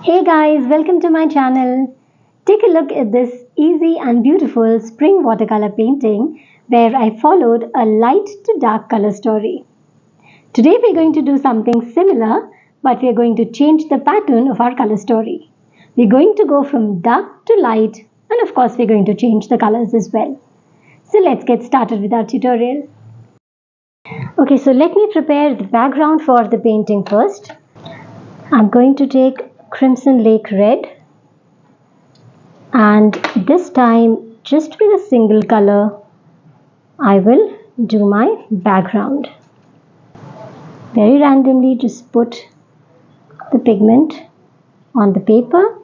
Hey guys, welcome to my channel. Take a look at this easy and beautiful spring watercolor painting where I followed a light to dark color story. Today we're going to do something similar, but we're going to change the pattern of our color story. We're going to go from dark to light, and of course we're going to change the colors as well. So let's get started with our tutorial. Okay, so let me prepare the background for the painting first. I'm going to take Crimson Lake Red, and this time just with a single color I will do my background. Very randomly just put the pigment on the paper,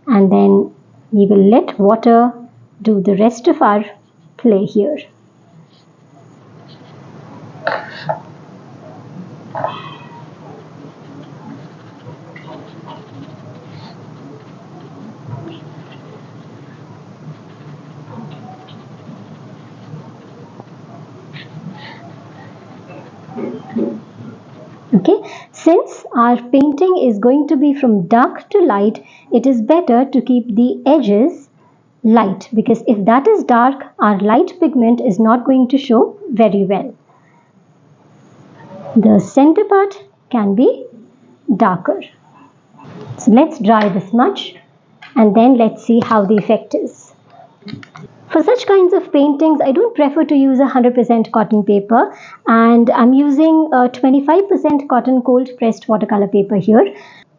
and then we will let water do the rest of our play here. Okay, since our painting is going to be from dark to light, it is better to keep the edges light, because if that is dark, our light pigment is not going to show very well. The center part can be darker. So let's dry this much and then let's see how the effect is. For such kinds of paintings, I don't prefer to use 100% cotton paper, and I'm using 25% cotton cold pressed watercolor paper here.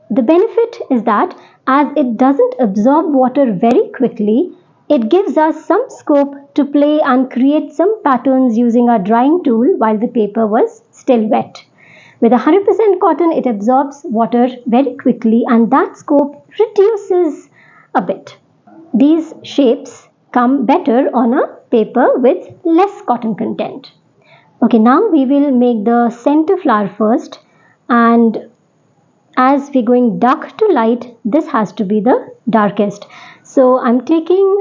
The benefit is that as it doesn't absorb water very quickly, it gives us some scope to play and create some patterns using our drying tool while the paper was still wet. With 100% cotton, it absorbs water very quickly, and that scope reduces a bit. These shapes come better on a paper with less cotton content. Okay, now we will make the center flower first, and as we're going dark to light, this has to be the darkest. So I'm taking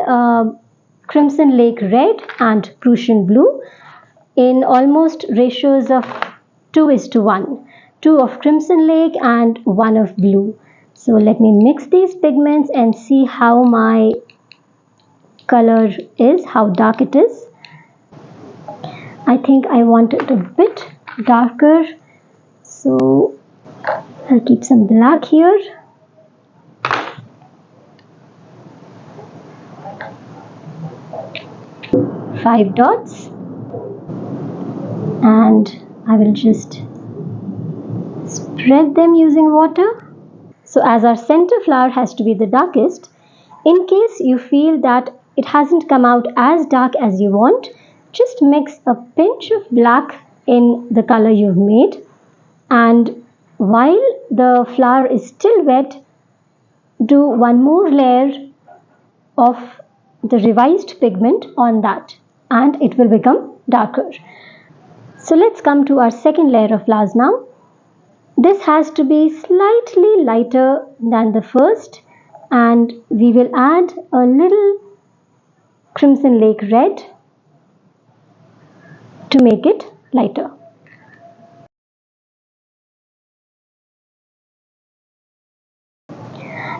Crimson Lake Red and Prussian Blue in almost ratios of 2:1. 2 of Crimson Lake and 1 of blue. So let me mix these pigments and see how my color is, how dark it is. I think I want it a bit darker, so I'll keep some black here. Five dots, and I will just spread them using water. So as our center flower has to be the darkest, in case you feel that it hasn't come out as dark as you want, just mix a pinch of black in the color you've made, and while the flower is still wet, do one more layer of the revised pigment on that, and it will become darker. So let's come to our second layer of flowers now. This has to be slightly lighter than the first, and we will add a little Crimson Lake Red to make it lighter.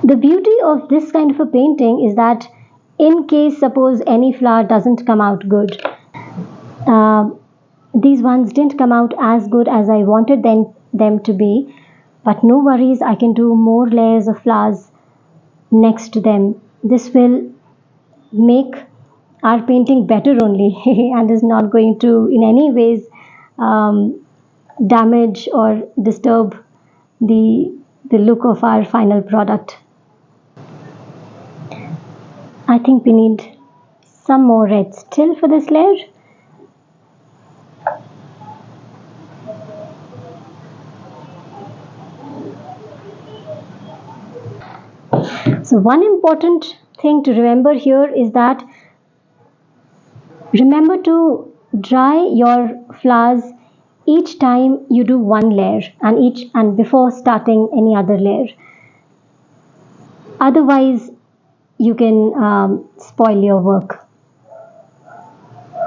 The beauty of this kind of a painting is that in case suppose any flower doesn't come out good, these ones didn't come out as good as I wanted them to be, but no worries, I can do more layers of flowers next to them. This will make our painting better only and is not going to in any ways damage or disturb the look of our final product. I think we need some more red still for this layer. So one important thing to remember here is that remember to dry your flowers each time you do one layer, and before starting any other layer. Otherwise you can spoil your work,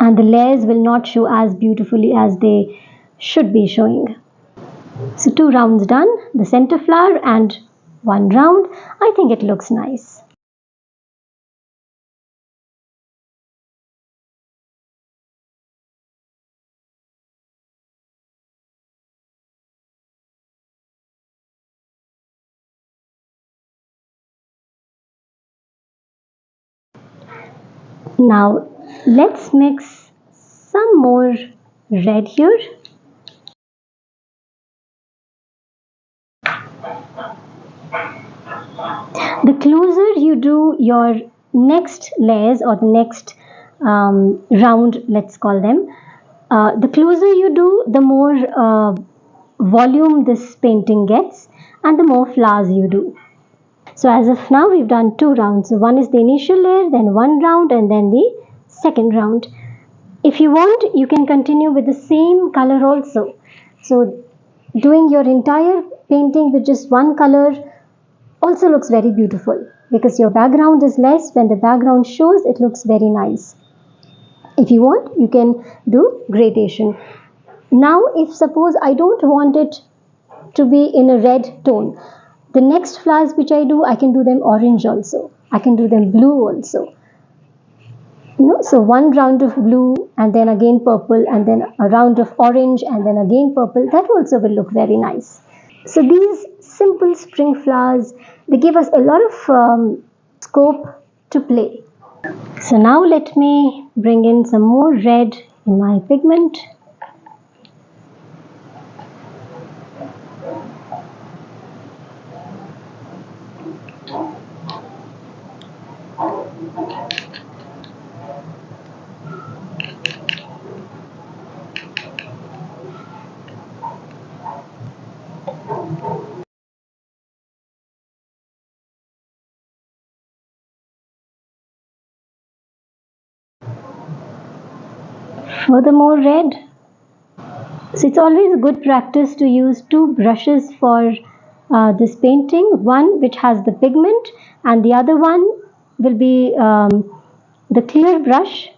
and the layers will not show as beautifully as they should be showing. So 2 rounds done, the center flower and one round. I think it looks nice. Now let's mix some more red here. The closer you do your next layers or the next round, let's call them, the closer you do, the more volume this painting gets and the more flowers you do. So as of now, we've done two rounds. So one is the initial layer, then one round, and then the second round. If you want, you can continue with the same color also. So doing your entire painting with just one color also looks very beautiful, because your background is less. When the background shows, it looks very nice. If you want, you can do gradation. Now, if suppose I don't want it to be in a red tone, the next flowers which I do, I can do them orange also. I can do them blue also. So one round of blue and then again purple and then a round of orange and then again purple. That also will look very nice. So these simple spring flowers, they give us a lot of scope to play. So now let me bring in some more red in my pigment. Furthermore, red. So it's always a good practice to use two brushes for this painting. One which has the pigment and the other one will be the clear brush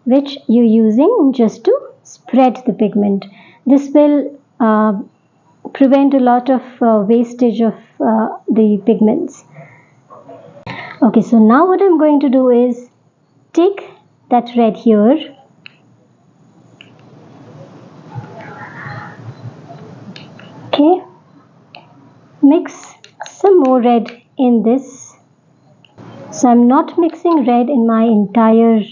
which you're using just to spread the pigment. This will prevent a lot of wastage of the pigments. Okay, so now what I'm going to do is take that red here. Okay, mix some more red in this. So I'm not mixing red in my entire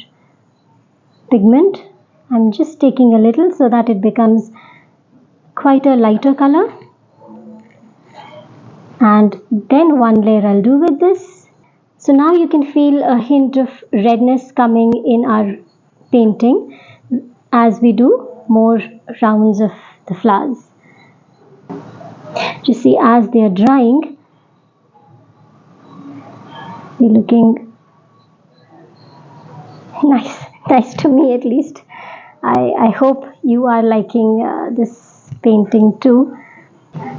pigment. I'm just taking a little so that it becomes quite a lighter color. And then one layer I'll do with this. So now you can feel a hint of redness coming in our painting as we do more rounds of the flowers. You see, as they are drying, they're looking nice to me at least. I hope you are liking this painting too.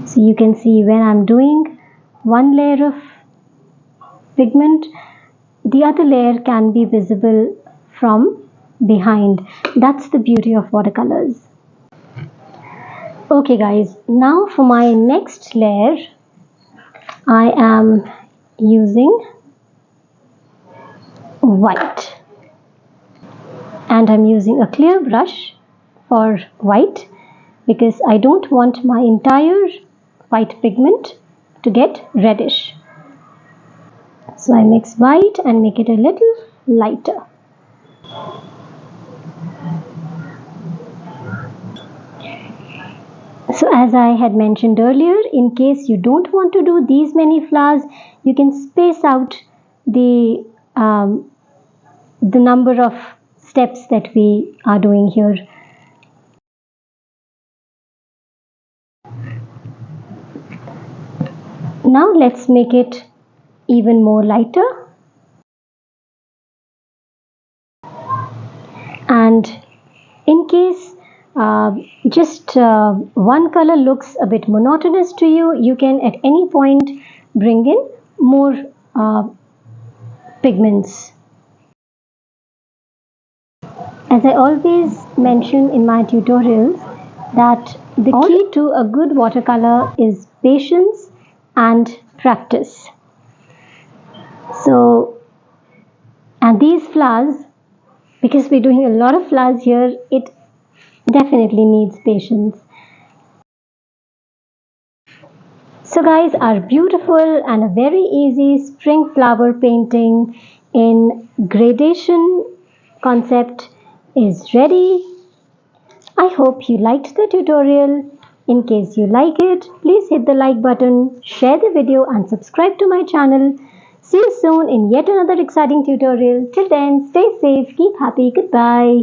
So you can see when I'm doing one layer of pigment, the other layer can be visible from behind. That's the beauty of watercolors. Okay guys, now for my next layer, I am using white. And I'm using a clear brush for white because I don't want my entire white pigment to get reddish. So I mix white and make it a little lighter. So as I had mentioned earlier, in case you don't want to do these many flowers, you can space out the number of steps that we are doing here. Now let's make it even more lighter. And in case just one color looks a bit monotonous to you, you can at any point bring in more pigments. As I always mention in my tutorials, that the key to a good watercolor is patience and practice. So, and these flowers, because we're doing a lot of flowers here, it definitely needs patience. So guys, our beautiful and a very easy spring flower painting in gradation concept is ready. I hope you liked the tutorial. In case you like it, please hit the like button, share the video and subscribe to my channel. See you soon in yet another exciting tutorial. Till then, stay safe, keep happy, goodbye.